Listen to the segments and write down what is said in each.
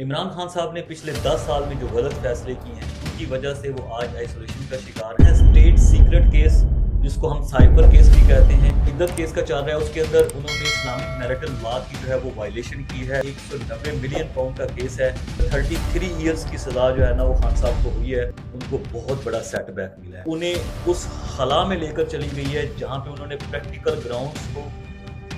عمران خان صاحب نے پچھلے 10 سال میں جو غلط فیصلے کیے ہیں ان کی وجہ سے وہ آج آئسولیشن کا شکار ہے۔ اسٹیٹ سیکرٹ کیس جس کو ہم سائفر کیس بھی کہتے ہیں، عدت کیس کا چل رہا ہے، اس کے اندر انہوں نے اسلامک میرٹل لا کی جو ہے وہ وائلیشن کی ہے۔ 190 ملین پاؤنڈ کا کیس ہے۔ 33 ایئرز کی سزا جو ہے نا وہ خان صاحب کو ہوئی ہے۔ ان کو بہت بڑا سیٹ بیک ملا ہے، انہیں اس خلا میں لے کر چلی گئی ہے جہاں پہ انہوں نے پریکٹیکل گراؤنڈز کو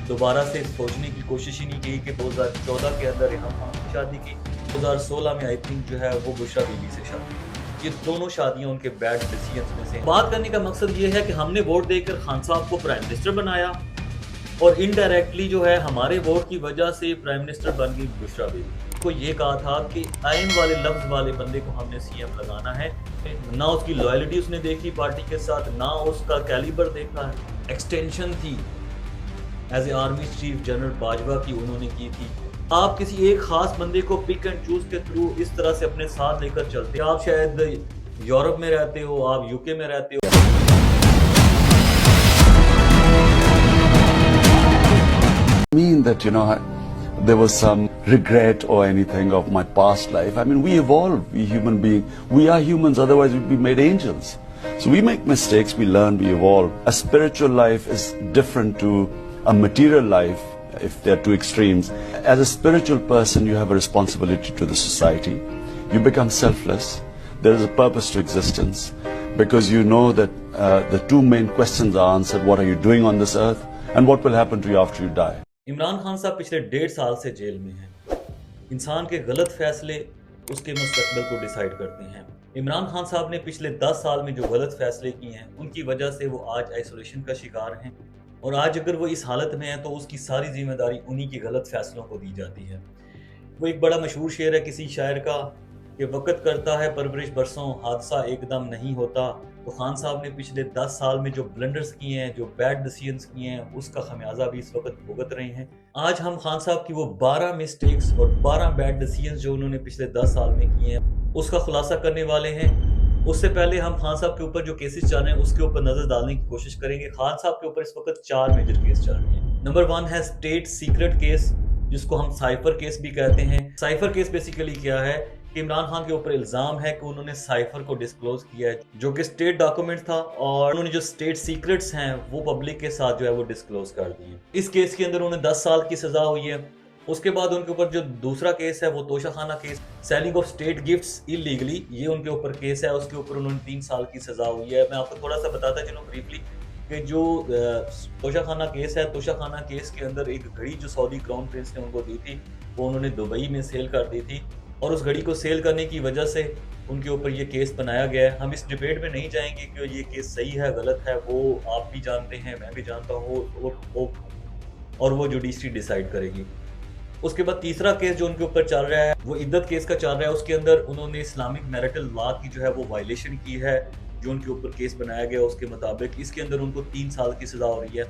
دوبارہ سے سوچنے کی کوشش ہی نہیں کی کہ 2014 کے اندر ریحان خان کی شادی کی، 2016 میں آئی تھنک جو ہے وہ بشرا بی بی سے شادی کی۔ یہ دونوں شادیاں ان کے بیڈ ڈیسیژنز میں سے ہیں۔ بات کرنے کا مقصد یہ ہے کہ ہم نے ووٹ دے کر خان صاحب کو پرائم منسٹر بنایا اور انڈائریکٹلی جو ہے ہمارے ووٹ کی وجہ سے پرائم منسٹر بن گئی بشرا بی بی۔ کو یہ کہا تھا کہ آئین والے لفظ والے بندے کو ہم نے سی ایم لگانا ہے، نہ اس کی لائلٹی اس نے دیکھی پارٹی کے ساتھ، نہ اس کا کیلیبر دیکھا ہے۔ ایکسٹینشن تھی as A army chief general Bajwa کی انہوں نے کی تھی۔ آپ کسی ایک خاص بندے کو پک اینڈ چوز کے تھرو اس طرح سے اپنے ساتھ لے کر چلتے ہیں۔ آپ شاید یورپ میں رہتے ہو، آپ یو کے میں رہتے ہو۔ Mean that there was some regret or anything of my past life. I mean, we evolve, we human beings, we are humans, otherwise we'd be made angels. So we make mistakes, we learn, we evolve. A spiritual life is different to a material life if they're two extremes. As a spiritual person, you have a responsibility to the society. You become selfless. There is a purpose to existence because you know that the two main questions are answered. What are you doing on this earth and what will happen to you after you die? Imran Khan صاحب پچھلے 1.5 سال سے jail میں ہیں۔ انسان کے غلط فیصلے اس کے مستقبل کو ڈیسائیڈ کرتے ہیں۔ عمران خان صاحب نے پچھلے 10 سال میں جو غلط فیصلے کیے ہیں ان کی وجہ سے وہ آج آئسولیشن کا شکار ہیں، اور آج اگر وہ اس حالت میں ہیں تو اس کی ساری ذمہ داری انہی کی غلط فیصلوں کو دی جاتی ہے۔ وہ ایک بڑا مشہور شعر ہے کسی شاعر کا کہ وقت کرتا ہے پرورش برسوں، حادثہ ایک دم نہیں ہوتا۔ تو خان صاحب نے پچھلے 10 سال میں جو بلنڈرز کیے ہیں، جو بیڈ ڈیسیژنز کیے ہیں، اس کا خمیازہ بھی اس وقت بھگت رہے ہیں۔ آج ہم خان صاحب کی وہ 12 مسٹیکس اور 12 بیڈ ڈیسیژنز جو انہوں نے پچھلے 10 سال میں کیے ہیں اس کا خلاصہ کرنے والے ہیں۔ اس سے پہلے ہم خان صاحب کے اوپر جو کیسز چل رہے ہیں اس کے اوپر نظر ڈالنے کی کوشش کریں گے۔ خان صاحب کے اوپر اس وقت 4 میجر کیس چل رہے ہیں۔ نمبر 1 ہے اسٹیٹ سیکرٹ کیس جس کو ہم سائفر کیس بھی کہتے ہیں۔ سائفر کیس بیسیکلی کیا ہے کہ عمران خان کے اوپر الزام ہے کہ انہوں نے سائفر کو ڈسکلوز کیا ہے جو کہ اسٹیٹ ڈاکومنٹ تھا، اور انہوں نے جو اسٹیٹ سیکرٹس ہیں وہ پبلک کے ساتھ جو ہے وہ ڈسکلوز کر دیے۔ اس کیس کے اندر انہیں 10 سال کی سزا ہوئی ہے۔ اس کے بعد ان کے اوپر جو دوسرا کیس ہے وہ Toshakhana case, selling of state gifts illegally, یہ ان کے اوپر کیس ہے۔ اس کے اوپر انہوں نے 3 سال کی سزا ہوئی ہے۔ میں آپ کو تھوڑا سا بتاتا چلوں بریفلی کہ جو توشہ خانہ کیس ہے، توشہ خانہ کیس کے اندر ایک گھڑی جو سعودی کراؤن پرنس نے ان کو دی تھی وہ انہوں نے دبئی میں سیل کر دی تھی، اور اس گھڑی کو سیل کرنے کی وجہ سے ان کے اوپر یہ کیس بنایا گیا ہے۔ ہم اس ڈیبیٹ میں نہیں جائیں گے کہ یہ کیس صحیح ہے غلط ہے، وہ آپ بھی جانتے ہیں، میں بھی جانتا ہوں، اور وہ جوڈیشری ڈیسائیڈ کرے گی۔ اس کے بعد تیسرا کیس جو ان کے اوپر چل رہا ہے وہ عدت کیس کا چل رہا ہے۔ اس کے اندر انہوں نے اسلامک میرٹل لا کی جو ہے وہ وائلیشن کی ہے، جو ان کے اوپر کیس بنایا گیا اس کے مطابق۔ اس کے اندر ان کو 3 سال کی سزا ہو رہی ہے۔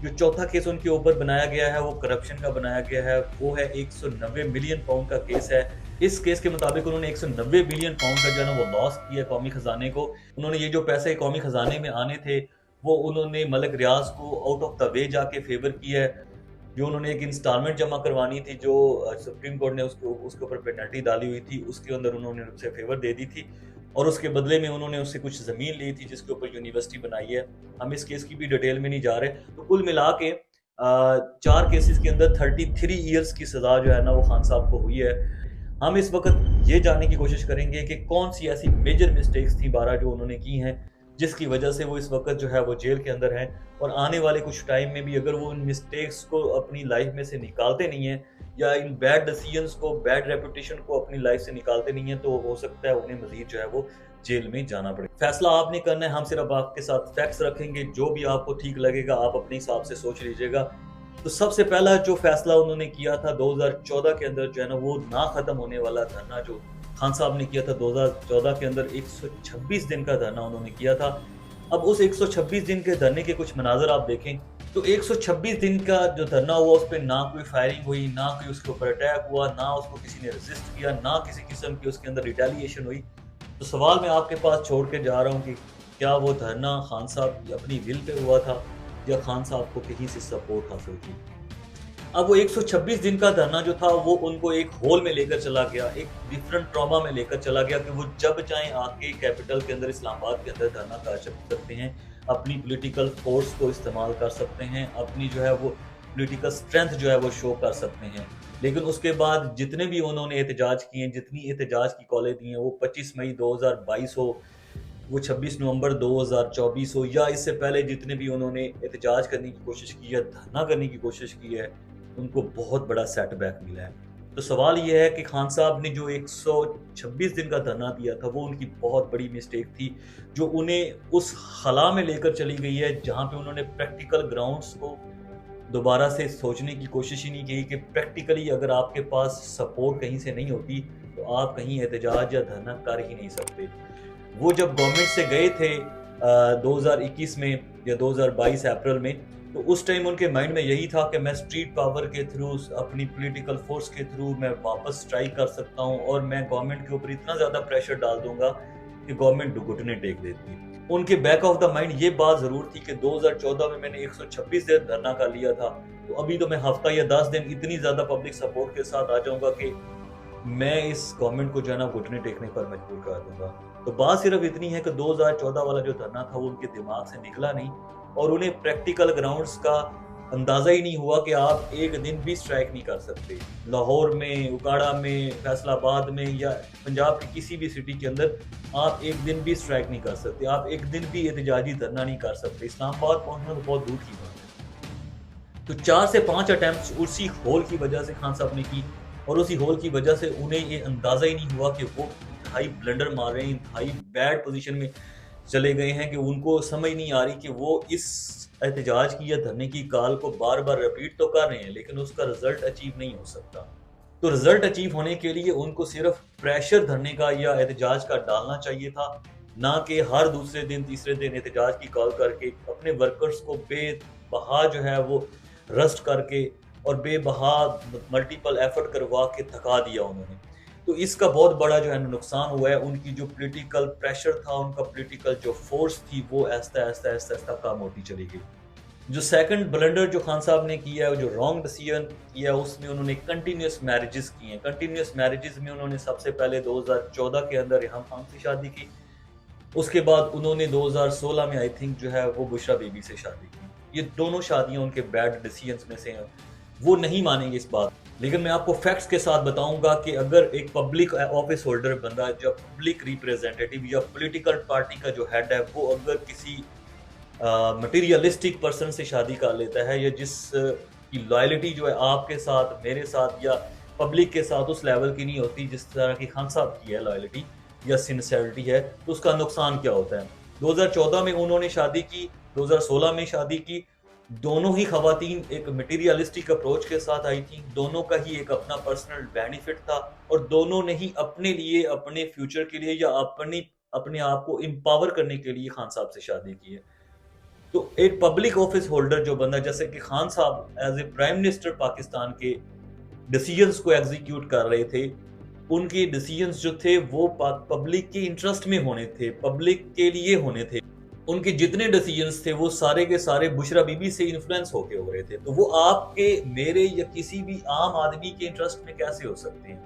جو چوتھا کیس ان کے اوپر بنایا گیا ہے وہ کرپشن کا بنایا گیا ہے، وہ ہے 190 ملین پاؤنڈ کا کیس ہے۔ اس کیس کے مطابق انہوں نے 190 بلین پاؤنڈ کا جو ہے نا وہ لاس کیا قومی خزانے کو۔ انہوں نے یہ جو پیسے قومی خزانے میں آنے تھے وہ انہوں نے ملک ریاض کو آؤٹ آف دا وے جا کے فیور کیا ہے۔ جو انہوں نے ایک انسٹالمنٹ جمع کروانی تھی جو سپریم کورٹ نے اس کے اوپر پینلٹی ڈالی ہوئی تھی، اس کے اندر انہوں نے اسے فیور دے دی تھی، اور اس کے بدلے میں انہوں نے اس سے کچھ زمین لی تھی جس کے اوپر یونیورسٹی بنائی ہے۔ ہم اس کیس کی بھی ڈیٹیل میں نہیں جا رہے۔ تو کل ملا کے 4 کیسز کے اندر 33 ایئرز کی سزا جو ہے نا وہ خان صاحب کو ہوئی ہے۔ ہم اس وقت یہ جاننے کی کوشش کریں گے کہ کون سی ایسی میجر مسٹیکس تھیں 12 جو انہوں نے کی ہیں جس کی وجہ سے وہ اس وقت جو ہے وہ جیل کے اندر ہیں، اور آنے والے کچھ ٹائم میں بھی اگر وہ ان مسٹیکس کو اپنی لائف میں سے نکالتے نہیں ہیں یا ان بیڈ ڈیسیژنز کو، بیڈ ریپوٹیشن کو اپنی لائف سے نکالتے نہیں ہیں تو ہو سکتا ہے انہیں مزید جو ہے وہ جیل میں جانا پڑے۔ فیصلہ آپ نے کرنا ہے، ہم صرف آپ کے ساتھ فیکٹس رکھیں گے، جو بھی آپ کو ٹھیک لگے گا آپ اپنے حساب سے سوچ لیجیے گا۔ تو سب سے پہلا جو فیصلہ انہوں نے کیا تھا 2014 کے اندر جو ہے نا وہ نہ ختم ہونے والا دھرنا جو خان صاحب نے کیا تھا 2014 کے اندر 126 دن کا دھرنا انہوں نے کیا تھا۔ اب اس 126 دن کے دھرنے کے کچھ مناظر آپ دیکھیں تو 126 دن کا جو دھرنا ہوا اس پہ نہ کوئی فائرنگ ہوئی، نہ کوئی اس کے اوپر اٹیک ہوا، نہ اس کو کسی نے ریزسٹ کیا، نہ کسی قسم کی اس کے اندر ریٹیلیشن ہوئی۔ تو سوال میں آپ کے پاس چھوڑ کے جا رہا ہوں کہ کیا وہ دھرنا خان صاحب اپنی ول پہ ہوا تھا یا خان صاحب کو کہیں سے سپورٹ حاصل تھی؟ اب وہ 126 دن کا دھرنا جو تھا وہ ان کو ایک ہول میں لے کر چلا گیا، ایک ڈیفرنٹ ٹراما میں لے کر چلا گیا کہ وہ جب چاہیں آ کے کیپٹل کے اندر، اسلام آباد کے اندر دھرنا کر سکتے ہیں، اپنی پولیٹیکل فورس کو استعمال کر سکتے ہیں، اپنی جو ہے وہ پولیٹیکل اسٹرینتھ جو ہے وہ شو کر سکتے ہیں۔ لیکن اس کے بعد جتنے بھی انہوں نے احتجاج کیے ہیں، جتنی احتجاج کی کالیں دی ہیں، وہ 25 مئی 2022 ہو، وہ 26 نومبر 2024 ہو، یا اس سے پہلے جتنے بھی انہوں نے احتجاج کرنے کی کوشش کی ہے، دھرنا کرنے کی کوشش کی ہے، ان کو بہت بڑا سیٹ بیک ملا ہے۔ تو سوال یہ ہے کہ خان صاحب نے جو 126 دن کا دھرنا دیا تھا وہ ان کی بہت بڑی مسٹیک تھی، جو انہیں اس خلا میں لے کر چلی گئی ہے جہاں پہ انہوں نے پریکٹیکل گراؤنڈز کو دوبارہ سے سوچنے کی کوشش ہی نہیں کی کہ پریکٹیکلی اگر آپ کے پاس سپورٹ کہیں سے نہیں ہوتی تو آپ کہیں احتجاج یا دھرنا کر ہی نہیں سکتے۔ وہ جب گورنمنٹ سے گئے تھے 2021 میں یا 2022 اپریل میں، تو اس ٹائم ان کے مائنڈ میں یہی تھا کہ میں اسٹریٹ پاور کے تھرو، اپنی پولیٹیکل فورس کے تھرو میں واپس اسٹرائک کر سکتا ہوں، اور میں گورنمنٹ کے اوپر اتنا زیادہ پریشر ڈال دوں گا کہ گورنمنٹ گھٹنے ٹیک دیتی۔ ان کے بیک آف دا مائنڈ یہ بات ضرور تھی کہ 2014 میں نے 126 دن دھرنا کر لیا تھا، تو ابھی تو میں ہفتہ یا 10 دن اتنی زیادہ پبلک سپورٹ کے ساتھ آ جاؤں گا کہ میں اس گورنمنٹ کو جو ہے نا گھٹنے ٹیکنے پر مجبور کر دوں گا۔ تو بات صرف اتنی ہے کہ 2014 والا جو دھرنا تھا وہ ان کے دماغ سے نکلا نہیں، اور انہیں پریکٹیکل گراؤنڈز کا اندازہ ہی نہیں ہوا کہ آپ ایک دن بھی اسٹرائک نہیں کر سکتے۔ لاہور میں، اکاڑا میں، فیصل آباد میں، یا پنجاب کی کسی بھی سٹی کے اندر آپ ایک دن بھی اسٹرائک نہیں کر سکتے، آپ ایک دن بھی احتجاجی دھرنا نہیں کر سکتے۔ اسلام آباد پہنچنا تو بہت دور کی بات ہے۔ تو 4 سے 5 اٹیمپٹس اسی ہول کی وجہ سے خان صاحب نے کی، اور اسی ہول کی وجہ سے انہیں یہ اندازہ ہی نہیں ہوا کہ وہ انتہائی بلنڈر مار رہے ہیں، انتہائی بیڈ پوزیشن میں چلے گئے ہیں، کہ ان کو سمجھ نہیں آ رہی کہ وہ اس احتجاج کی یا دھرنے کی کال کو بار بار ریپیٹ تو کر رہے ہیں لیکن اس کا رزلٹ اچیو نہیں ہو سکتا۔ تو رزلٹ اچیو ہونے کے لیے ان کو صرف پریشر دھرنے کا یا احتجاج کا ڈالنا چاہیے تھا، نہ کہ ہر دوسرے دن، تیسرے دن احتجاج کی کال کر کے اپنے ورکرز کو بے بہا جو ہے وہ رسٹ کر کے اور بے بہا ملٹیپل ایفرٹ کروا کے تھکا دیا انہوں نے۔ تو اس کا بہت بڑا جو ہے نقصان ہوا ہے۔ ان کی جو پولیٹیکل پریشر تھا، ان کا پولیٹیکل جو فورس تھی، وہ آہستہ آہستہ آہستہ آہستہ کم ہوتی چلی گئی۔ جو سیکنڈ بلنڈر جو خان صاحب نے کیا ہے، جو رانگ ڈیسیژن کیا ہے، اس میں انہوں نے کنٹینیوس میرجز کی ہیں۔ کنٹینیوس میرجز میں انہوں نے سب سے پہلے 2014 کے اندر ریحام خان سے شادی کی، اس کے بعد انہوں نے 2016 میں آئی تھنک جو ہے وہ بشرا بی بی سے شادی کی۔ یہ دونوں شادیاں ان کے بیڈ ڈیسیژنز میں سے ہیں، وہ نہیں مانیں گے اس بات، لیکن میں آپ کو فیکٹس کے ساتھ بتاؤں گا کہ اگر ایک پبلک آفس ہولڈر بندہ، جب پبلک ریپریزنٹیٹیو یا پولیٹیکل پارٹی کا جو ہیڈ ہے، وہ اگر کسی مٹیریلسٹک پرسن سے شادی کر لیتا ہے، یا جس کی لائلٹی جو ہے آپ کے ساتھ، میرے ساتھ یا پبلک کے ساتھ اس لیول کی نہیں ہوتی جس طرح کی خان صاحب کی ہے لائلٹی یا سنسیئرٹی ہے، تو اس کا نقصان کیا ہوتا ہے۔ 2014 میں انہوں نے شادی کی، 2016 میں شادی کی، دونوں ہی خواتین ایک مٹیریلسٹک اپروچ کے ساتھ آئی تھیں، دونوں کا ہی ایک اپنا پرسنل بینیفٹ تھا، اور دونوں نے ہی اپنے لیے، اپنے فیوچر کے لیے یا اپنے آپ کو امپاور کرنے کے لیے خان صاحب سے شادی کی ہے۔ تو ایک پبلک آفس ہولڈر جو بندہ، جیسے کہ خان صاحب as a prime minister Pakistan کے ڈیسیژنز کو ایگزیکیوٹ کر رہے تھے، ان کے ڈیسیژنز جو تھے وہ پبلک کے انٹرسٹ میں ہونے تھے، پبلک کے لیے ہونے تھے۔ ان کے جتنے ڈیسیژنز تھے وہ سارے کے سارے بشرا بی بی سے انفلوئنس ہو کے ہو رہے تھے، تو وہ آپ کے، میرے یا کسی بھی عام آدمی کے انٹرسٹ میں کیسے ہو سکتے ہیں؟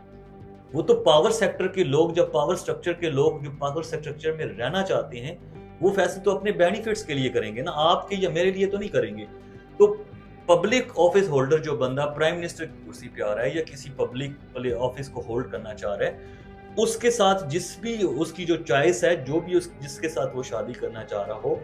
وہ تو پاور سیکٹر کے لوگ، جب پاور سٹرکچر کے لوگ جو پاور سٹرکچر میں رہنا چاہتے ہیں، وہ فیصلے تو اپنے بینیفٹس کے لیے کریں گے نا، آپ کے یا میرے لیے تو نہیں کریں گے۔ تو پبلک آفس ہولڈر جو بندہ پرائم منسٹر کی کرسی پہ آ رہا ہے یا کسی پبلک آفس کو ہولڈ کرنا چاہ رہا ہے، اس کے ساتھ جس بھی اس کی جو چوائس ہے، جو بھی جس کے ساتھ وہ شادی کرنا چاہ رہا ہو،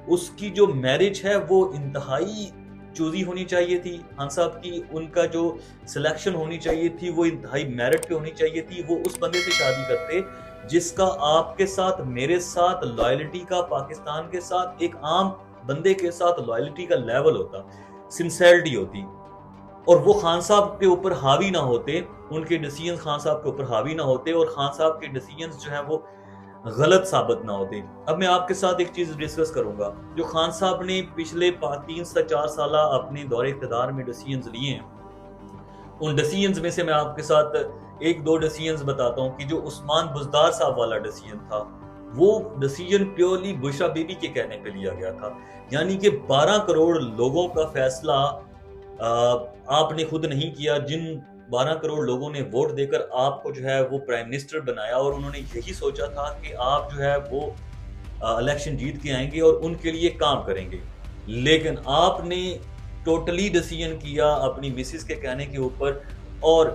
اس کی جو میرج ہے وہ انتہائی چوزی ہونی چاہیے تھی خان صاحب کی، ان کا جو سلیکشن ہونی چاہیے تھی وہ انتہائی میرٹ پہ ہونی چاہیے تھی۔ وہ اس بندے سے شادی کرتے جس کا آپ کے ساتھ، میرے ساتھ لائلٹی کا، پاکستان کے ساتھ ایک عام بندے کے ساتھ لائلٹی کا لیول ہوتا، سنسیئرٹی ہوتی، اور وہ خان صاحب کے اوپر حاوی نہ ہوتے، ان کے ڈیسیژنز خان صاحب کے اوپر حاوی نہ ہوتے، اور خان صاحب کے ڈیسیژنز جو ہیں وہ غلط ثابت نہ ہوتے۔ اب میں آپ کے ساتھ ایک چیز ڈسکس کروں گا، جو خان صاحب نے پچھلے 3 سے 4 سالہ اپنے دور اقتدار میں ڈیسیژنز لیے ہیں، ان ڈیسیژنز میں سے میں آپ کے ساتھ 1-2 ڈیسیژنز بتاتا ہوں کہ جو عثمان بزدار صاحب والا ڈیسیژن تھا، وہ decision purely Bushra be be کے کہنے پہ لیا گیا تھا، یعنی کہ 12 کروڑ لوگوں کا فیصلہ آپ نے خود نہیں کیا، جن 12 کروڑ لوگوں نے ووٹ دے کر آپ کو جو ہے وہ پرائم منسٹر بنایا، اور انہوں نے یہی سوچا تھا کہ آپ جو ہے وہ الیکشن جیت کے آئیں گے اور ان کے لیے کام کریں گے، لیکن آپ نے ٹوٹلی ڈیسیژن کیا اپنی مسز کے کہنے کے اوپر، اور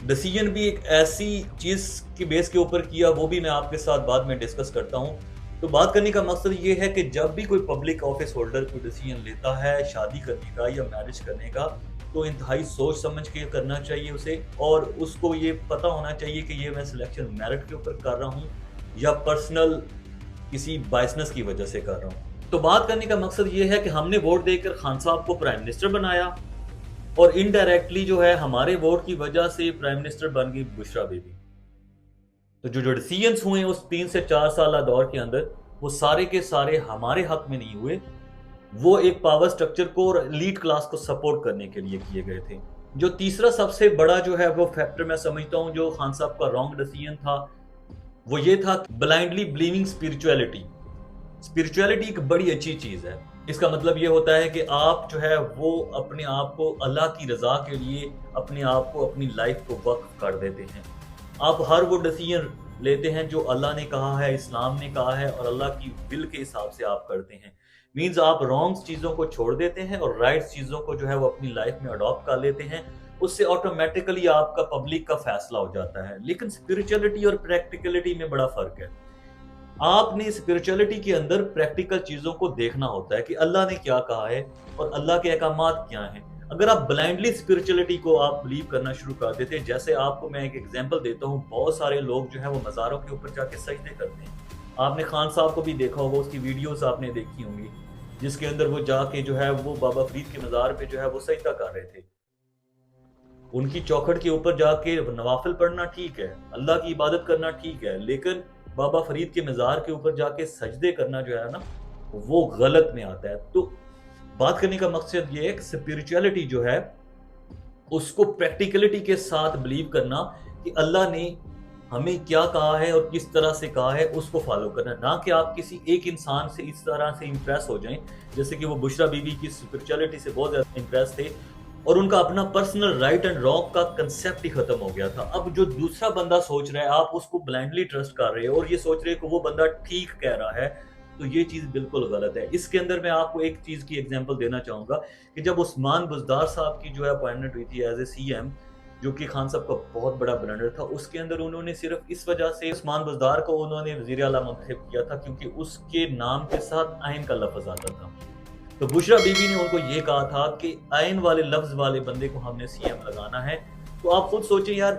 ڈیسیژن بھی ایک ایسی چیز کی بیس کے اوپر کیا، وہ بھی میں آپ کے ساتھ بعد میں ڈسکس کرتا ہوں۔ تو بات کرنے کا مقصد یہ ہے کہ جب بھی کوئی پبلک آفس ہولڈر کوئی ڈیسیژن لیتا ہے شادی کرنے کا یا میرج کرنے کا، تو انتہائی سوچ سمجھ کے کرنا چاہیے اسے، اور اس کو یہ پتہ ہونا چاہیے کہ یہ میں سلیکشن میرٹ کے اوپر کر رہا ہوں یا پرسنل کسی بائسنس کی وجہ سے کر رہا ہوں۔ تو بات کرنے کا مقصد یہ ہے کہ ہم نے ووٹ دے کر خان صاحب کو پرائم منسٹر بنایا، اور انڈائریکٹلی جو ہے ہمارے ووٹ کی وجہ سے پرائم منسٹر بن گئی بشرا بیوی۔ تو جو ڈیسیژنز ہوئے اس 3 سے 4 سالہ دور کے اندر، وہ سارے کے سارے ہمارے حق میں نہیں ہوئے، وہ ایک پاور سٹرکچر کو اور ایلیٹ کلاس کو سپورٹ کرنے کے لیے کیے گئے تھے۔ جو تیسرا سب سے بڑا جو ہے وہ فیکٹر میں سمجھتا ہوں جو خان صاحب کا رانگ ڈیسیژن تھا، وہ یہ تھا بلائنڈلی بلیونگ اسپرچویلٹی۔ اسپرچویلٹی ایک بڑی اچھی چیز ہے، اس کا مطلب یہ ہوتا ہے کہ آپ جو ہے وہ اپنے آپ کو اللہ کی رضا کے لیے اپنے آپ کو اپنی لائف کو وقف کر دیتے ہیں۔ آپ ہر وہ ڈیسیژن لیتے ہیں جو اللہ نے کہا ہے، اسلام نے کہا ہے، اور اللہ کی ول کے حساب سے آپ کرتے ہیں۔ مینز آپ رانگ چیزوں کو چھوڑ دیتے ہیں اور رائٹ چیزوں کو جو ہے وہ اپنی لائف میں اڈاپٹ کر لیتے ہیں، اس سے آٹومیٹیکلی آپ کا پبلک کا فیصلہ ہو جاتا ہے۔ لیکن اسپرچولیٹی اور پریکٹیکلٹی میں بڑا فرق ہے۔ آپ نے اسپرچولیٹی کے اندر پریکٹیکل چیزوں کو دیکھنا ہوتا ہے کہ اللہ نے کیا کہا ہے اور اللہ کے احکامات کیا ہیں۔ اگر آپ بلائنڈلی اسپرچولیٹی کو آپ بلیو کرنا شروع کر دیتے ہیں، جیسے آپ کو میں ایک ایگزامپل دیتا ہوں، بہت سارے لوگ جو ہیں وہ مزاروں کے اوپر جا کے سجدے کرتے ہیں۔ آپ نے خان صاحب کو بھی دیکھا ہوگا، اس کی ویڈیوز آپ نے دیکھی ہوں گی، جس کے اندر وہ جا کے جو ہے وہ بابا فرید کے مزار پہ جو ہے وہ سجدہ کر رہے تھے۔ ان کی چوکھٹ کے اوپر جا کے نوافل پڑھنا ٹھیک ہے، اللہ کی عبادت کرنا ٹھیک ہے، لیکن بابا فرید کے مزار کے اوپر جا کے سجدے کرنا جو ہے نا وہ غلط میں آتا ہے۔ تو بات کرنے کا مقصد یہ ہے کہ اسپرچولیٹی جو ہے اس کو پریکٹیکلٹی کے ساتھ بلیو کرنا کہ اللہ نے ہمیں کیا کہا ہے اور کس طرح سے کہا ہے، اس کو فالو کرنا، نہ کہ آپ کسی ایک انسان سے اس طرح سے امپریس ہو جائیں جیسے کہ وہ بشرا بی بی کی اسپرچولیٹی سے بہت زیادہ امپریس تھے اور ان کا اپنا پرسنل رائٹ اینڈ رانگ کا کنسیپٹ ہی ختم ہو گیا تھا۔ اب جو دوسرا بندہ سوچ رہا ہے، آپ اس کو بلائنڈلی ٹرسٹ کر رہے ہو اور یہ سوچ رہے کہ وہ بندہ ٹھیک کہہ رہا ہے، تو یہ چیز بالکل غلط ہے۔ اس کے اندر میں آپ کو ایک چیز کی ایگزامپل دینا چاہوں گا کہ جب عثمان بزدار صاحب کی جو ہے اپوائنٹمنٹ ہوئی تھی ایز اے سی ایم، جو کہ خان صاحب کا بہت بڑا بلنڈر تھا، اس کے اندر انہوں نے صرف اس وجہ سے عثمان بزدار کو انہوں نے وزیر اعلیٰ منتخب کیا تھا کیونکہ اس کے نام کے ساتھ آئین کا لفظ آتا تھا۔ تو بشرا بی بی نے ان کو یہ کہا تھا کہ آئین والے لفظ والے بندے کو ہم نے سی ایم لگانا ہے۔ تو آپ خود سوچیں یار،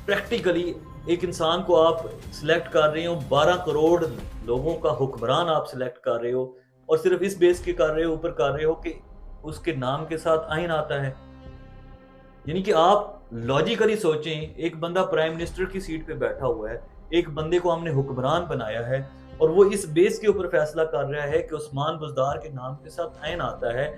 پریکٹیکلی ایک انسان کو آپ سلیکٹ کر رہے ہو، 12 کروڑ لوگوں کا حکمران آپ سلیکٹ کر رہے ہو، اور صرف اس بیس کے کر رہے ہو اوپر کر رہے ہو کہ اس کے نام کے ساتھ آئین آتا ہے۔ یعنی کہ آپ لاجیکلی سوچیں، ایک بندہ پرائم منسٹر کی سیٹ پہ بیٹھا ہوا ہے، ایک بندے کو ہم نے حکمران بنایا ہے اور وہ اس بیس کے اوپر فیصلہ کر رہا ہے کہ عثمان بزدار کے نام کے ساتھ عین آتا ہے،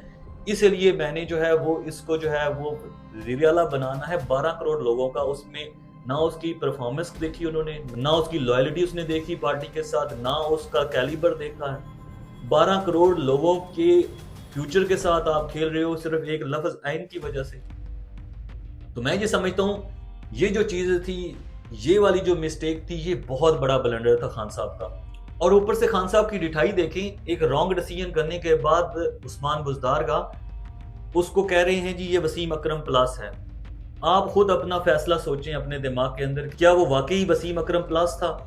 اس لیے میں نے جو ہے وہ اس کو جو ہے وہ وزیر اعلیٰ بنانا ہے۔ 12 کروڑ لوگوں کا اس میں نہ اس کی پرفارمنس دیکھی انہوں نے، نہ اس کی لائلٹی اس نے دیکھی پارٹی کے ساتھ، نہ اس کا کیلیبر دیکھا ہے۔ 12 کروڑ لوگوں کے فیوچر کے ساتھ آپ کھیل رہے ہو صرف ایک لفظ عین کی وجہ سے۔ تو میں یہ سمجھتا ہوں یہ جو چیز تھی، یہ والی جو مسٹیک تھی، یہ بہت بڑا بلنڈر تھا خان صاحب کا۔ اور اوپر سے خان صاحب کی ڈٹھائی دیکھیں، ایک رانگ ڈیسیژن کرنے کے بعد عثمان بزدار کا اس کو کہہ رہے ہیں جی یہ وسیم اکرم پلاس ہے۔ آپ خود اپنا فیصلہ سوچیں اپنے دماغ کے اندر، کیا وہ واقعی وسیم اکرم پلاس تھا؟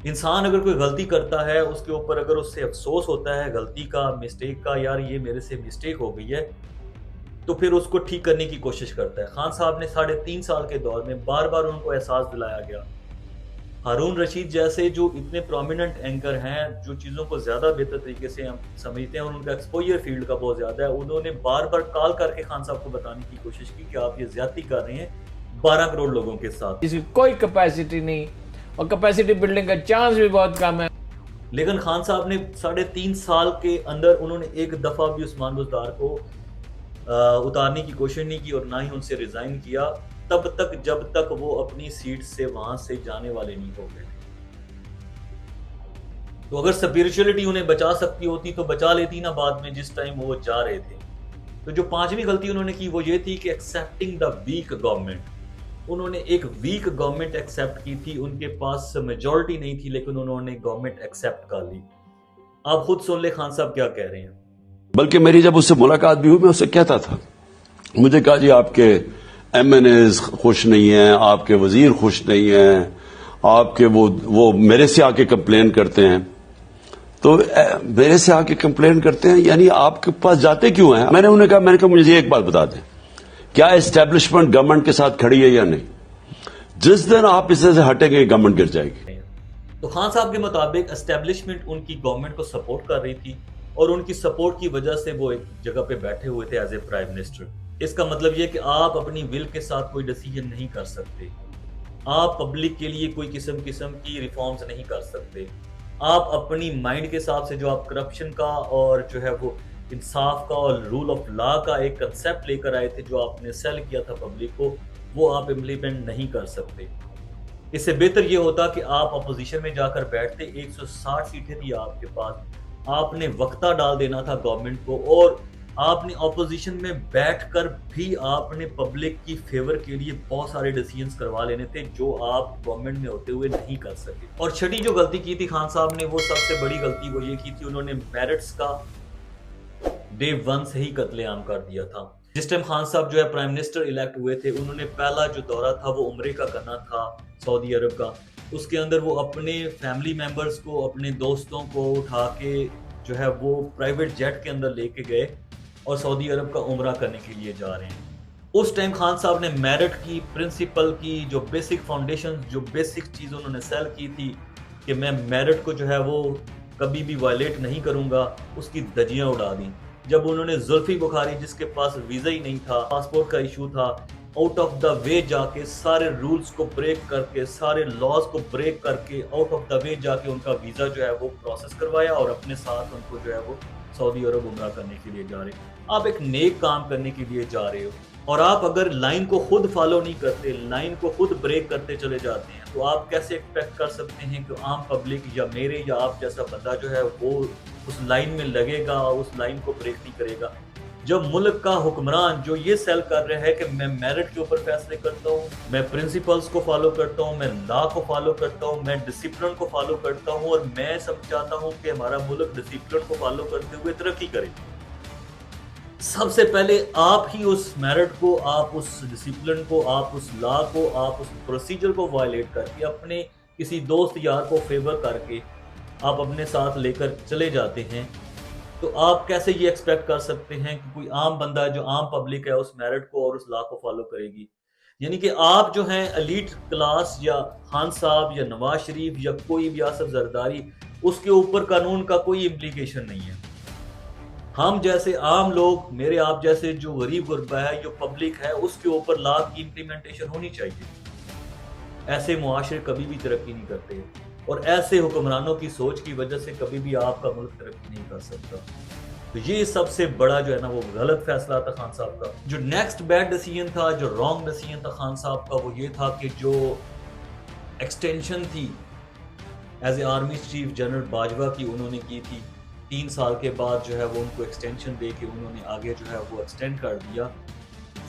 انسان اگر کوئی غلطی کرتا ہے، اس کے اوپر اگر اس سے افسوس ہوتا ہے غلطی کا، مسٹیک کا، یار یہ میرے سے مسٹیک ہو گئی ہے، تو پھر اس کو ٹھیک کرنے کی کوشش کرتا ہے۔ خان صاحب نے 3.5 سال کے دور میں بار بار ان کو احساس دلایا گیا۔ ہارون رشید جیسے جو اتنے پرومیننٹ اینکر ہیں، جو چیزوں کو زیادہ بہتر طریقے سے ہم سمجھتے ہیں اور ان کا ایکسپوجر فیلڈ کا بہت زیادہ ہے، انہوں نے بار بار کال کر کے خان صاحب کو بتانے کی کوشش کی کہ آپ یہ زیادتی کر رہے ہیں 12 کروڑ لوگوں کے ساتھ، اس کی کوئی کیپیسٹی نہیں اور کیپیسٹی بلڈنگ کا چانس بھی بہت کم ہے۔ لیکن خان صاحب نے 3.5 سال کے اندر انہوں نے ایک دفعہ بھی عثمان بزدار کو اتارنے کی کوشش نہیں کی اور نہ ہی ان سے ریزائن کیا، تب تک جب تک وہ اپنی سیٹ سے وہاں سے جانے والے نہیں ہو گئے۔ تو اگر اسپرچولیٹی انہیں بچا سکتی ہوتی تو بچا لیتی نا بعد میں، جس ٹائم وہ جا رہے تھے۔ تو جو پانچویں غلطی انہوں نے کی وہ یہ تھی کہ ایکسیپٹنگ دا ویک گورنمنٹ. انہوں نے ایک ویک گورنمنٹ ایکسیپٹ کی تھی, ان کے پاس میجورٹی نہیں تھی لیکن انہوں نے گورنمنٹ ایکسیپٹ کر لی. آپ خود سن لے خان صاحب کیا کہہ رہے ہیں. بلکہ میری جب اس سے ملاقات بھی ہوئی میں اسے کہتا تھا, مجھے کہا جی آپ کے ایم این ایز خوش نہیں ہیں, آپ کے وزیر خوش نہیں ہیں, آپ کے وہ میرے سے آ کے کمپلین کرتے ہیں. تو میرے سے آ کے کمپلین کرتے ہیں یعنی آپ کے پاس جاتے کیوں ہیں؟ میں نے انہیں کہا مجھے ایک بات بتا دیں, کیا اسٹیبلشمنٹ گورنمنٹ کے ساتھ کھڑی ہے یا نہیں؟ جس دن آپ اسے سے ہٹیں گے گورنمنٹ گر جائے گی. تو خان صاحب کے مطابق اسٹیبلشمنٹ ان کی گورنمنٹ کو سپورٹ کر رہی تھی اور ان کی سپورٹ کی وجہ سے وہ ایک جگہ پہ بیٹھے ہوئے تھے ایز اے پرائم منسٹر. اس کا مطلب یہ کہ آپ اپنی ول کے ساتھ کوئی ڈیسیجن نہیں کر سکتے, آپ پبلک کے لیے کوئی قسم کی ریفارمز نہیں کر سکتے. آپ اپنی مائنڈ کے حساب سے جو آپ کرپشن کا اور جو ہے وہ انصاف کا اور رول آف لا کا ایک کنسیپٹ لے کر آئے تھے جو آپ نے سیل کیا تھا پبلک کو, وہ آپ امپلیمنٹ نہیں کر سکتے. اس سے بہتر یہ ہوتا کہ آپ اپوزیشن میں جا کر بیٹھتے, 160 سیٹیں تھی آپ کے پاس, آپ نے وقتہ ڈال دینا تھا گورنمنٹ کو اور آپ نے اپوزیشن میں بیٹھ کر بھی آپ نے پبلک کی فیور کے لیے بہت سارے ڈیسیجنز کروا لینے تھے جو آپ گورنمنٹ میں ہوتے ہوئے نہیں کر سکے. اور چھٹی جو غلطی کی تھی خان صاحب نے, وہ سب سے بڑی غلطی وہ یہ کی تھی, انہوں نے میرٹس کا ڈے 1 سے ہی قتل عام کر دیا تھا. جس ٹائم خان صاحب جو ہے پرائم منسٹر الیکٹ ہوئے تھے, انہوں نے پہلا جو دورہ تھا وہ عمرے کا کرنا تھا سعودی عرب کا. اس کے اندر وہ اپنے فیملی ممبرز کو, اپنے دوستوں کو اٹھا کے جو ہے وہ پرائیویٹ جیٹ کے اندر لے کے گئے اور سعودی عرب کا عمرہ کرنے کے لیے جا رہے ہیں. اس ٹائم خان صاحب نے میرٹ کی پرنسپل کی جو بیسک فاؤنڈیشن, جو بیسک چیز انہوں نے سیل کی تھی کہ میں میرٹ کو جو ہے وہ کبھی بھی وائلیٹ نہیں کروں گا, اس کی دھجیاں اڑا دیں. جب انہوں نے زلفی بخاری جس کے پاس ویزا ہی نہیں تھا, پاسپورٹ کا ایشو تھا, آؤٹ آف دا وے جا کے سارے رولز کو بریک کر کے, سارے لاز کو بریک کر کے آؤٹ آف دا وے جا کے ان کا ویزا جو ہے وہ پروسیس کروایا اور اپنے ساتھ ان کو جو ہے وہ سعودی عرب عمرہ کرنے کے لیے جا رہے ہیں. آپ ایک نیک کام کرنے کے لیے جا رہے ہو اور آپ اگر لائن کو خود فالو نہیں کرتے, لائن کو خود بریک کرتے چلے جاتے ہیں, تو آپ کیسے ایکسپیکٹ کر سکتے ہیں کہ عام پبلک یا میرے یا آپ جیسا بندہ جو ہے وہ اس لائن میں لگے گا, اس لائن کو بریک نہیں کرے گا. جب ملک کا حکمران جو یہ سیل کر رہا ہے کہ میں میرٹ کے اوپر فیصلے کرتا ہوں, میں پرنسپلز کو فالو کرتا ہوں, میں لا کو فالو کرتا ہوں, میں ڈسپلن کو فالو کرتا ہوں اور میں سمجھاتا ہوں کہ ہمارا ملک ڈسپلن کو فالو کرتے ہوئے ترقی کرے, سب سے پہلے آپ ہی اس میرٹ کو, آپ اس ڈسپلن کو, آپ اس لا کو, آپ اس پروسیجر کو وائلیٹ کر کے اپنے کسی دوست یار کو فیور کر کے آپ اپنے ساتھ لے کر چلے جاتے ہیں, تو آپ کیسے یہ ایکسپیکٹ کر سکتے ہیں کہ کوئی عام بندہ جو عام پبلک ہے اس میرٹ کو اور اس لا کو فالو کرے گی؟ یعنی کہ آپ جو ہیں ایلیٹ کلاس یا خان صاحب یا نواز شریف یا کوئی بھی آصف زرداری, اس کے اوپر قانون کا کوئی امپلیکیشن نہیں ہے. ہم جیسے عام لوگ, میرے آپ جیسے جو غریب غربا ہے, جو پبلک ہے, اس کے اوپر لا کی امپلیمنٹیشن ہونی چاہیے. ایسے معاشرے کبھی بھی ترقی نہیں کرتے اور ایسے حکمرانوں کی سوچ کی وجہ سے کبھی بھی آپ کا ملک ترقی نہیں کر سکتا. تو یہ سب سے بڑا جو ہے نا وہ غلط فیصلہ تھا خان صاحب کا. جو نیکسٹ بیڈ ڈیسیژن تھا, جو رانگ ڈیسیژن تھا خان صاحب کا, وہ یہ تھا کہ جو ایکسٹینشن تھی as A army chief general Bajwa کی انہوں نے کی تھی, 3 سال کے بعد جو ہے وہ ان کو ایکسٹینشن دے کے انہوں نے آگے جو ہے وہ ایکسٹینڈ کر دیا.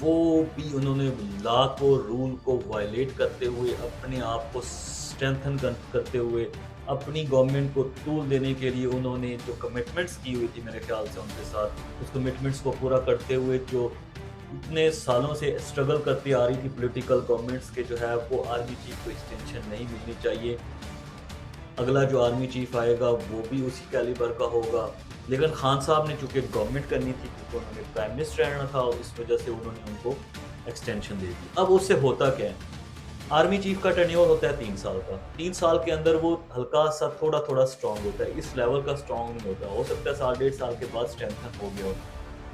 وہ بھی انہوں نے لا کو, رول کو وائلیٹ کرتے ہوئے, اپنے آپ کو اسٹرینتھن کرتے ہوئے, اپنی گورنمنٹ کو ٹول دینے کے لیے انہوں نے جو کمٹمنٹس کی ہوئی تھی میرے خیال سے ان کے ساتھ, اس کمٹمنٹس کو پورا کرتے ہوئے جو اتنے سالوں سے اسٹرگل کرتی آ رہی تھی پولیٹیکل گورنمنٹس کے, جو ہے وہ آرمی چیف کو ایکسٹینشن نہیں ملنی چاہیے. اگلا جو آرمی چیف آئے گا وہ بھی اسی کیلیبر کا ہوگا, لیکن خان صاحب نے چونکہ گورنمنٹ کرنی تھی کیونکہ انہوں نے پرائم منسٹر رہنا تھا, اس وجہ سے انہوں نے ان کو ایکسٹینشن دے دی. اب اس سے ہوتا کیا ہے, آرمی چیف کا ٹرنیور ہوتا ہے 3 سال کا, 3 سال کے اندر وہ ہلکا سا تھوڑا اسٹرانگ ہوتا ہے, اس لیول کا اسٹرانگ نہیں ہوتا, ہو سکتا ہے 1.5 سال کے بعد اسٹرینتھن ہو گیا ہو.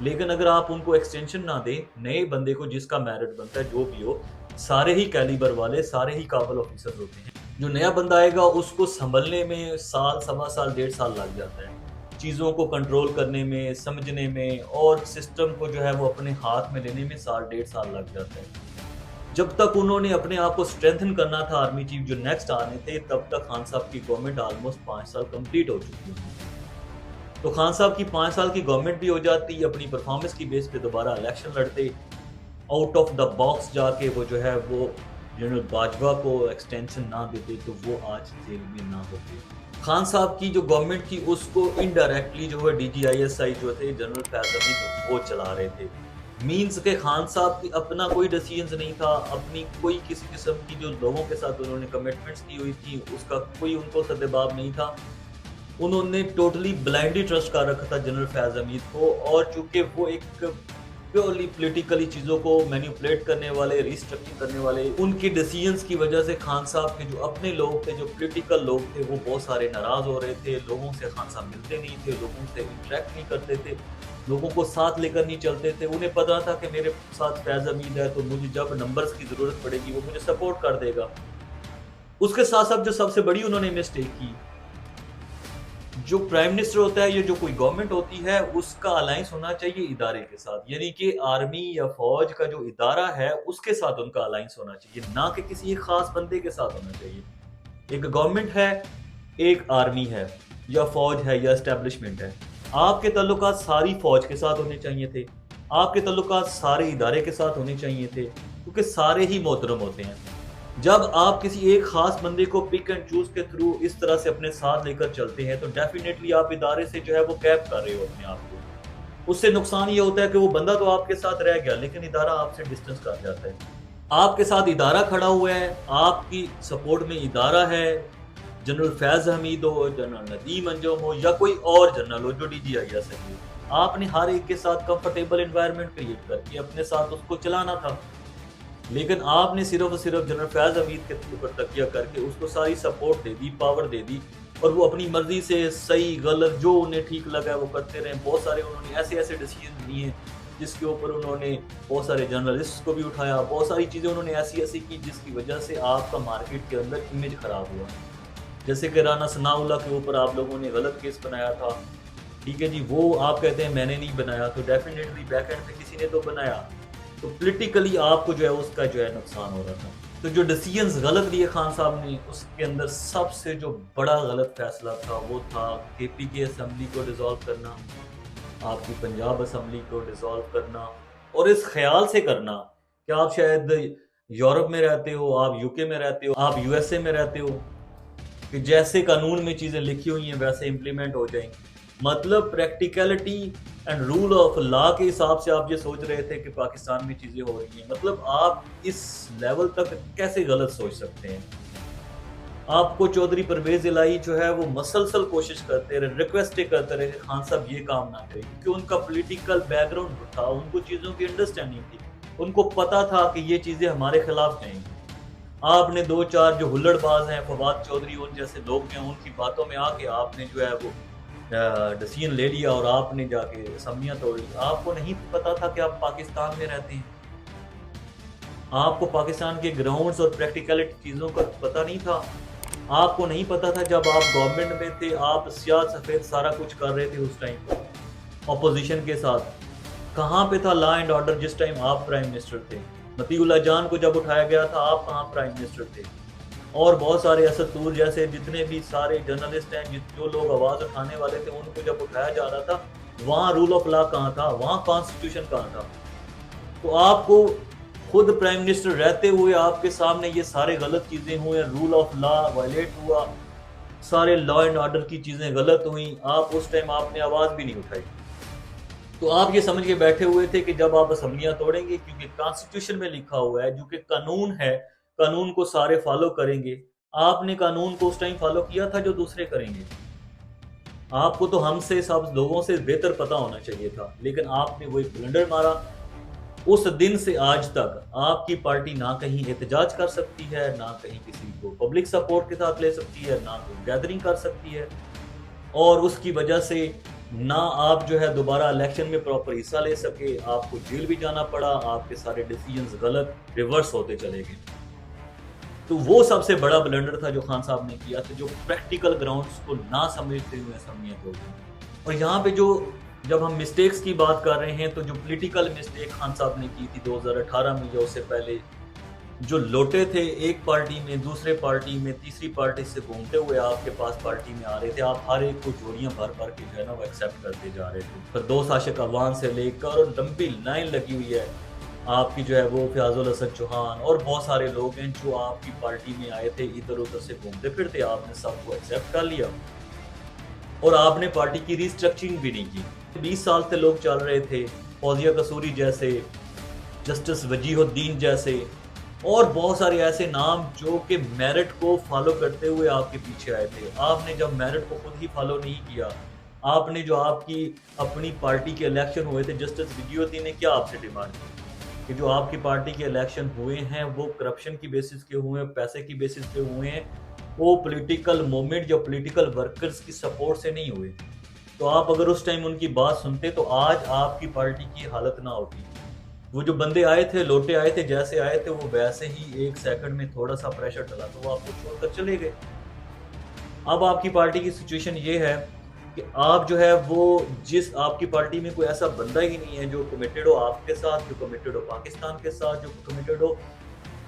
لیکن اگر آپ ان کو ایکسٹینشن نہ دیں, نئے بندے کو جس کا میرٹ بنتا ہے جو بھی ہو, سارے ہی کیلیبر والے, سارے ہی قابل آفیسر ہوتے ہیں. جو نیا بندہ آئے گا اس کو سنبھلنے میں سال, 1.25 سال, 1.5 سال لگ جاتا ہے, چیزوں کو کنٹرول کرنے میں, سمجھنے میں, اور سسٹم کو جو ہے وہ اپنے ہاتھ میں لینے میں 1.5 سال لگ جاتا ہے. جب تک انہوں نے اپنے آپ کو اسٹرینتھن کرنا تھا آرمی چیف جو نیکسٹ آنے تھے, تب تک خان صاحب کی گورنمنٹ آلموسٹ 5 سال کمپلیٹ ہو چکی ہے. تو خان صاحب کی 5 سال کی گورنمنٹ بھی ہو جاتی، اپنی پرفارمنس کی بیس پہ دوبارہ الیکشن لڑتے، آؤٹ آف دا باکس جا کے وہ جو ہے وہ جنرل باجوہ کو ایکسٹینشن نہ دیتے تو وہ آج جیل میں نہ ہوتے۔ خان صاحب کی جو گورنمنٹ تھی اس کو انڈائریکٹلی جو ہے DGISI جو تھے جنرل فیض حمید وہ چلا رہے تھے، مینز کہ خان صاحب کی اپنا کوئی ڈیسیژنز نہیں تھا، اپنی کوئی کسی قسم کی جو لوگوں کے ساتھ انہوں نے کمٹمنٹس کی ہوئی تھی اس کا کوئی ان کو سدباب نہیں تھا۔ انہوں نے ٹوٹلی بلائنڈلی ٹرسٹ کر رکھا تھا جنرل فیض حمید کو، اور چونکہ وہ ایک پیورلی پولیٹیکلی چیزوں کو مینیپولیٹ کرنے والے، ریسٹرکچر کرنے والے، ان کے ڈیسیژنز کی وجہ سے خان صاحب کے جو اپنے لوگ تھے، جو پولیٹیکل لوگ تھے، وہ بہت سارے ناراض ہو رہے تھے، لوگوں سے خان صاحب ملتے نہیں تھے، لوگوں سے انٹریکٹ نہیں کرتے تھے، لوگوں کو ساتھ لے کر نہیں چلتے تھے۔ انہیں پتا تھا کہ میرے ساتھ فیض حمید ہے تو مجھے جب نمبرز کی ضرورت پڑے گی وہ مجھے سپورٹ کر دے گا۔ اس کے ساتھ ساتھ جو سب سے بڑی انہوں نے مسٹیک کی، جو پرائم منسٹر ہوتا ہے یا جو کوئی گورنمنٹ ہوتی ہے اس کا الائنس ہونا چاہیے ادارے کے ساتھ، یعنی کہ آرمی یا فوج کا جو ادارہ ہے اس کے ساتھ ان کا الائنس ہونا چاہیے، نہ کہ کسی ایک خاص بندے کے ساتھ ہونا چاہیے۔ ایک گورنمنٹ ہے، ایک آرمی ہے یا فوج ہے یا اسٹیبلشمنٹ ہے، آپ کے تعلقات ساری فوج کے ساتھ ہونے چاہیے تھے، آپ کے تعلقات سارے ادارے کے ساتھ ہونے چاہیے تھے، کیونکہ سارے ہی محترم ہوتے ہیں۔ جب آپ کسی ایک خاص بندے کو پک اینڈ چوز کے تھرو اس طرح سے اپنے ساتھ لے کر چلتے ہیں تو ڈیفینیٹلی آپ ادارے سے جو ہے وہ کیپ کر رہے ہو اپنے آپ کو۔ اس سے نقصان یہ ہوتا ہے کہ وہ بندہ تو آپ کے ساتھ رہ گیا لیکن ادارہ آپ سے ڈسٹنس کر جاتا ہے۔ آپ کے ساتھ ادارہ کھڑا ہوا ہے، آپ کی سپورٹ میں ادارہ ہے، جنرل فیض حمید ہو، جنرل ندیم انجم ہو یا کوئی اور جنرل ہو جو DGISI ہو، آپ نے ہر ایک کے ساتھ کمفرٹیبل انوائرمنٹ کریٹ کر کے اپنے ساتھ اس کو چلانا تھا، لیکن آپ نے صرف اور صرف جنرل فیض حمید کے اوپر تکیہ کر کے اس کو ساری سپورٹ دے دی، پاور دے دی، اور وہ اپنی مرضی سے صحیح غلط جو انہیں ٹھیک لگا ہے وہ کرتے رہے۔ بہت سارے انہوں نے ایسے ڈیسیژن لیے جس کے اوپر انہوں نے بہت سارے جرنلسٹ کو بھی اٹھایا، بہت ساری چیزیں انہوں نے ایسی کی جس کی وجہ سے آپ کا مارکیٹ کے اندر امیج خراب ہوا، جیسے کہ رانا ثناء اللہ کے اوپر آپ لوگوں نے غلط کیس بنایا تھا، ٹھیک ہے جی، وہ آپ کہتے ہیں میں نے نہیں بنایا، تو ڈیفینیٹلی بیک اینڈ پہ کسی نے تو بنایا، تو پولیٹیکلی آپ کو جو ہے اس کا جو ہے نقصان ہو رہا تھا۔ تو جو ڈیسیژنز غلط لیے خان صاحب نے، اس کے اندر سب سے جو بڑا غلط فیصلہ تھا وہ تھا KPK اسمبلی کو ڈیزالو کرنا، آپ کی پنجاب اسمبلی کو ڈیزالو کرنا، اور اس خیال سے کرنا کہ آپ شاید یورپ میں رہتے ہو، آپ UK میں رہتے ہو، آپ USA میں رہتے ہو، کہ جیسے قانون میں چیزیں لکھی ہوئی ہیں ویسے امپلیمنٹ ہو جائیں گی۔ مطلب practicality and rule of law کے حساب سے آپ یہ سوچ رہے تھے کہ پاکستان میں چیزیں ہو رہی ہیں، مطلب آپ اس لیول تک کیسے غلط سوچ سکتے ہیں؟ آپ کو چودھری پرویز الہی جو ہے وہ مسلسل کوشش کرتے رہے، ریکویسٹ کرتے رہے کہ خان صاحب یہ کام نہ کریں، کیونکہ ان کا پولیٹیکل بیک گراؤنڈ تھا، ان کو چیزوں کی انڈرسٹینڈنگ تھی، ان کو پتا تھا کہ یہ چیزیں ہمارے خلاف جائیں گی۔ آپ نے 2-4 جو ہلڑ باز ہیں، فواد چودھری ان جیسے لوگ ہیں، ان کی باتوں میں آ کے آپ نے جو ہے وہ ڈیسیژن لے لیا اور آپ نے جا کے اسمبلیاں توڑی۔ آپ کو نہیں پتا تھا کہ آپ پاکستان میں رہتے ہیں، آپ کو پاکستان کے گراؤنڈز اور پریکٹیکلٹی چیزوں کا پتہ نہیں تھا، آپ کو نہیں پتا تھا جب آپ گورنمنٹ میں تھے، آپ سیاہ سفید سارا کچھ کر رہے تھے اس ٹائم اپوزیشن کے ساتھ، کہاں پہ تھا لا اینڈ آرڈر جس ٹائم آپ پرائم منسٹر تھے؟ مطیع اللہ جان کو جب اٹھایا گیا تھا آپ کہاں پرائم منسٹر تھے؟ اور بہت سارے اسد طور جیسے جتنے بھی سارے جرنلسٹ ہیں، جو لوگ آواز اٹھانے والے تھے، ان کو جب اٹھایا جا رہا تھا وہاں رول آف لا کہاں تھا، وہاں کانسٹیٹیوشن کہاں تھا؟ تو آپ کو خود پرائم منسٹر رہتے ہوئے آپ کے سامنے یہ سارے غلط چیزیں ہوئیں، رول آف لا وائلیٹ ہوا، سارے لا اینڈ آرڈر کی چیزیں غلط ہوئیں، آپ اس ٹائم آپ نے آواز بھی نہیں اٹھائی۔ تو آپ یہ سمجھ کے بیٹھے ہوئے تھے کہ جب آپ اسمبلیاں توڑیں گے، کیونکہ کانسٹیٹیوشن میں لکھا ہوا ہے جو کہ قانون ہے، قانون کو سارے فالو کریں گے، آپ نے قانون کو اس ٹائم فالو کیا تھا جو دوسرے کریں گے۔ آپ کو تو ہم سے سب لوگوں سے بہتر پتہ ہونا چاہیے تھا، لیکن آپ نے وہی بلنڈر مارا۔ اس دن سے آج تک آپ کی پارٹی نہ کہیں احتجاج کر سکتی ہے، نہ کہیں کسی کو پبلک سپورٹ کے ساتھ لے سکتی ہے، نہ کوئی گیدرنگ کر سکتی ہے، اور اس کی وجہ سے نہ آپ جو ہے دوبارہ الیکشن میں پراپر حصہ لے سکے، آپ کو جیل بھی جانا پڑا، آپ کے سارے ڈیسیژنز غلط ریورس ہوتے چلے گئے۔ تو وہ سب سے بڑا بلنڈر تھا جو خان صاحب نے کیا تھا، جو پریکٹیکل گراؤنڈز کو نہ سمجھتے ہوئے اسمبلیاں توڑی۔ اور یہاں پہ جب ہم مسٹیکس کی بات کر رہے ہیں تو جو پولیٹیکل مسٹیک خان صاحب نے کی تھی 2018 میں یا اس سے پہلے، جو لوٹے تھے ایک پارٹی میں، دوسرے پارٹی میں، تیسری پارٹی سے گھومتے ہوئے آپ کے پاس پارٹی میں آ رہے تھے، آپ ہر ایک کو جوڑیاں بھر بھر کے جو ہے نا وہ ایکسیپٹ کرتے جا رہے تھے. فردوس عاشق عوان سے لے کر لمبی لائن لگی ہوئی ہے آپ کی جو ہے وہ فیاض الحسن چوہان اور بہت سارے لوگ ہیں جو آپ کی پارٹی میں آئے تھے، ادھر ادھر سے گھومتے پھرتے، آپ نے سب کو ایکسیپٹ کر لیا اور آپ نے پارٹی کی ریسٹرکچرنگ بھی نہیں کی. 20 سال سے لوگ چل رہے تھے، فوزیہ قصوری جیسے، جسٹس وجیہ الدین جیسے اور بہت سارے ایسے نام جو کہ میرٹ کو فالو کرتے ہوئے آپ کے پیچھے آئے تھے. آپ نے جب میرٹ کو خود ہی فالو نہیں کیا، آپ نے جو آپ کی اپنی پارٹی کے الیکشن ہوئے تھے، جسٹس وجیہ الدین نے کیا آپ سے ڈیمانڈ کی کہ جو آپ کی پارٹی کے الیکشن ہوئے ہیں وہ کرپشن کی بیسس کے ہوئے ہیں، پیسے کی بیسس پہ ہوئے ہیں، وہ پولیٹیکل موومنٹ یا پولیٹیکل ورکرز کی سپورٹ سے نہیں ہوئے. تو آپ اگر اس ٹائم ان کی بات سنتے تو آج آپ کی پارٹی کی حالت نہ ہوتی. وہ جو بندے آئے تھے، لوٹے آئے تھے، جیسے آئے تھے وہ ویسے ہی ایک سیکنڈ میں تھوڑا سا پریشر ڈلا تو وہ آپ کو چھوڑ کر چلے گئے. اب آپ کی پارٹی کی سچویشن یہ ہے کہ آپ جو ہے وہ جس آپ کی پارٹی میں کوئی ایسا بندہ ہی نہیں ہے جو کمیٹڈ ہو آپ کے ساتھ، جو کمیٹڈ ہو پاکستان کے ساتھ، جو committed who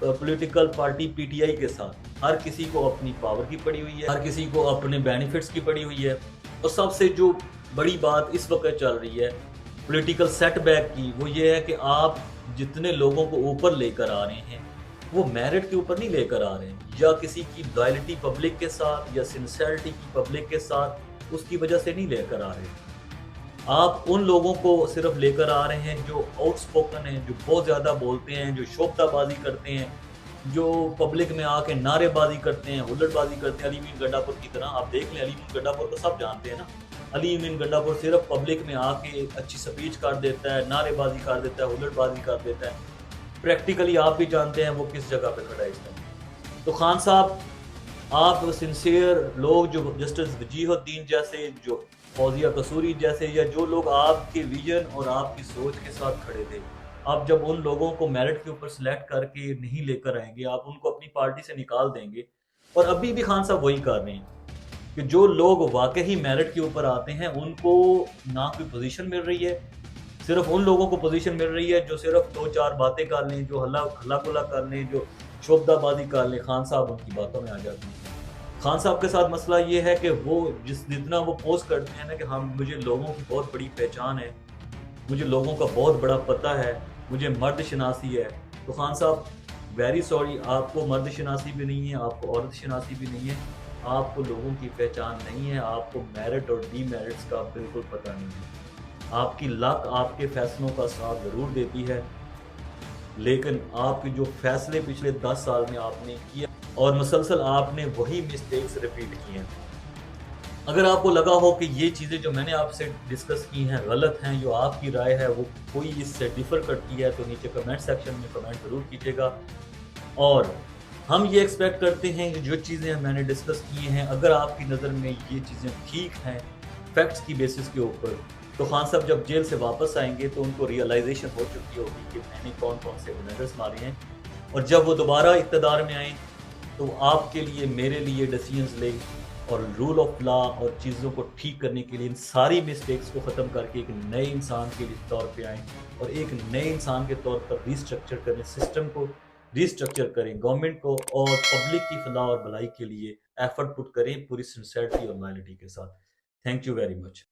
political party P T I کے ساتھ. ہر کسی کو اپنی پاور کی پڑی ہوئی ہے، ہر کسی کو اپنے بینیفٹس کی پڑی ہوئی ہے. اور سب سے جو بڑی بات اس وقت چل رہی ہے پولیٹیکل سیٹ بیک کی، وہ یہ ہے کہ آپ جتنے لوگوں کو اوپر لے کر آ رہے ہیں وہ میرٹ کے اوپر نہیں لے کر آ رہے ہیں یا کسی کی لائلٹی پبلک کے ساتھ یا سنسیئرٹی کی پبلک کے ساتھ اس کی وجہ سے نہیں لے کر آ رہے. آپ ان لوگوں کو صرف لے کر آ رہے ہیں جو آؤٹ سپوکن ہیں، جو بہت زیادہ بولتے ہیں، جو شوفتہ بازی کرتے ہیں، جو پبلک میں آ کے نعرے بازی کرتے ہیں، ہلڑ بازی کرتے ہیں. علی امین گنڈا پور کی طرح آپ دیکھ لیں، علی امین گنڈا پور کو سب جانتے ہیں نا. علی امین گنڈا پور صرف پبلک میں آ کے اچھی سپیچ کر دیتا ہے، نعرے بازی کر دیتا ہے، ہلڑ بازی کر دیتا ہے. پریکٹیکلی آپ بھی جانتے ہیں وہ کس جگہ پہ کھڑا ہے اس ٹائم. تو خان صاحب، آپ سنسیئر لوگ جو جسٹس وجیہ الدین جیسے، جو فوزیہ قصوری جیسے، یا جو لوگ آپ کے ویژن اور آپ کی سوچ کے ساتھ کھڑے تھے، آپ جب ان لوگوں کو میرٹ کے اوپر سلیکٹ کر کے نہیں لے کر آئیں گے، آپ ان کو اپنی پارٹی سے نکال دیں گے. اور ابھی بھی خان صاحب وہی کر رہے ہیں کہ جو لوگ واقعی میرٹ کے اوپر آتے ہیں ان کو نہ کوئی پوزیشن مل رہی ہے. صرف ان لوگوں کو پوزیشن مل رہی ہے جو صرف دو چار باتیں کر لیں، جو ہلا گلا کر لیں، جو شوبدہ بازی کر لیں. خان صاحب ان کی باتوں میں آ جاتے ہیں. خان صاحب کے ساتھ مسئلہ یہ ہے کہ وہ جتنا وہ پوسٹ کرتے ہیں نا کہ مجھے لوگوں کی بہت بڑی پہچان ہے، مجھے لوگوں کا بہت بڑا پتہ ہے، مجھے مرد شناسی ہے. تو خان صاحب ویری سوری، آپ کو مرد شناسی بھی نہیں ہے، آپ کو عورت شناسی بھی نہیں ہے، آپ کو لوگوں کی پہچان نہیں ہے، آپ کو میرٹ اور ڈی میرٹس کا بالکل پتہ نہیں ہے. آپ کی لک آپ کے فیصلوں کا ساتھ ضرور دیتی ہے، لیکن آپ کے جو فیصلے پچھلے 10 سال میں آپ نے کیا اور مسلسل آپ نے وہی مسٹیکس ریپیٹ کی ہیں. اگر آپ کو لگا ہو کہ یہ چیزیں جو میں نے آپ سے ڈسکس کی ہیں غلط ہیں، جو آپ کی رائے ہے وہ کوئی اس سے ڈیفر کرتی ہے، تو نیچے کمنٹ سیکشن میں کمنٹ ضرور کیجیے گا. اور ہم یہ ایکسپیکٹ کرتے ہیں کہ جو چیزیں میں نے ڈسکس کی ہیں اگر آپ کی نظر میں یہ چیزیں ٹھیک ہیں فیکٹس کی بیسس کے اوپر، تو خان صاحب جب جیل سے واپس آئیں گے تو ان کو ریئلائزیشن ہو چکی ہوگی کہ میں نے کون کون سے بلنڈرز مارے ہیں. اور جب وہ دوبارہ اقتدار میں آئیں تو آپ کے لیے، میرے لیے ڈیسیژنز لیں اور رول آف لا اور چیزوں کو ٹھیک کرنے کے لیے ان ساری مسٹیکس کو ختم کر کے ایک نئے انسان کے طور پہ آئیں اور ایک نئے انسان کے طور پر ریسٹرکچر کریں، سسٹم کو ریسٹرکچر کریں، گورنمنٹ کو اور پبلک کی فلاح اور بھلائی کے لیے ایفرٹ پٹ کریں پوری سنسیئرٹی اور لائلٹی کے ساتھ. Thank you very much.